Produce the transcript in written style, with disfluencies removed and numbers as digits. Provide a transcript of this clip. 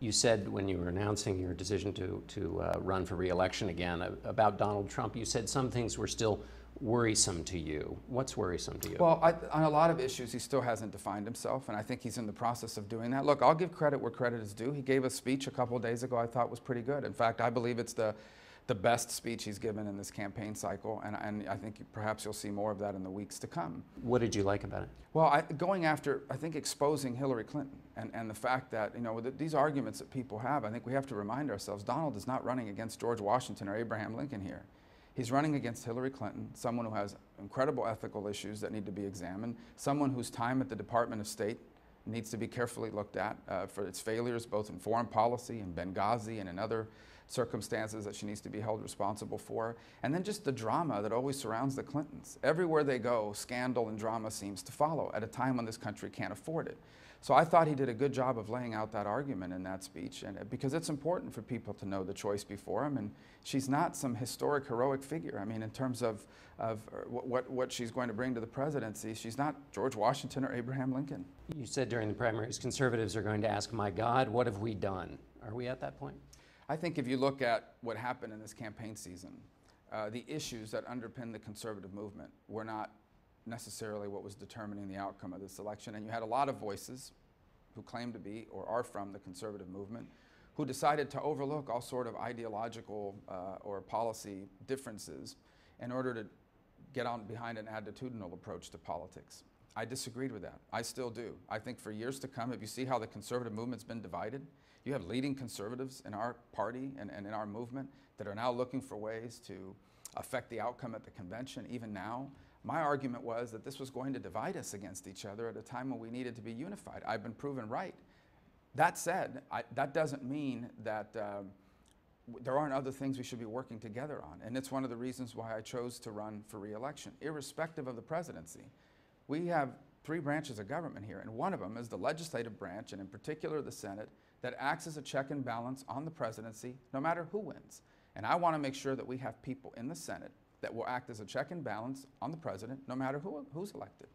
You said when you were announcing your decision to run for re-election again about Donald Trump, you said some things were still worrisome to you. What's worrisome to you? Well, on a lot of issues, he still hasn't defined himself, and I think he's in the process of doing that. Look, I'll give credit where credit is due. He gave a speech a couple of days ago I thought was pretty good. In fact, I believe it's the best speech he's given in this campaign cycle, and I think perhaps you'll see more of that in the weeks to come. What did you like about it? Well, going after, I think, exposing Hillary Clinton and the fact that, you know, these arguments that people have, I think we have to remind ourselves, Donald is not running against George Washington or Abraham Lincoln here. He's running against Hillary Clinton, someone who has incredible ethical issues that need to be examined, someone whose time at the Department of State needs to be carefully looked at for its failures, both in foreign policy and Benghazi and in other circumstances that she needs to be held responsible for. And then just the drama that always surrounds the Clintons. Everywhere they go, scandal and drama seems to follow at a time when this country can't afford it. So I thought he did a good job of laying out that argument in that speech, and because it's important for people to know the choice before him. And she's not some historic, heroic figure. I mean, in terms of what she's going to bring to the presidency, she's not George Washington or Abraham Lincoln. You said during the primaries, conservatives are going to ask, my God, what have we done? Are we at that point? I think if you look at what happened in this campaign season, the issues that underpin the conservative movement were not necessarily what was determining the outcome of this election. And you had a lot of voices who claim to be or are from the conservative movement who decided to overlook all sort of ideological or policy differences in order to get on behind an attitudinal approach to politics. I disagreed with that. I still do. I think for years to come, if you see how the conservative movement's been divided, you have leading conservatives in our party and in our movement that are now looking for ways to affect the outcome at the convention, even now. My argument was that this was going to divide us against each other at a time when we needed to be unified. I've been proven right. That said, that doesn't mean that there aren't other things we should be working together on. And it's one of the reasons why I chose to run for re-election, irrespective of the presidency. We have three branches of government here, and one of them is the legislative branch, and in particular the Senate, that acts as a check and balance on the presidency, no matter who wins. And I want to make sure that we have people in the Senate that will act as a check and balance on the president, no matter who's elected.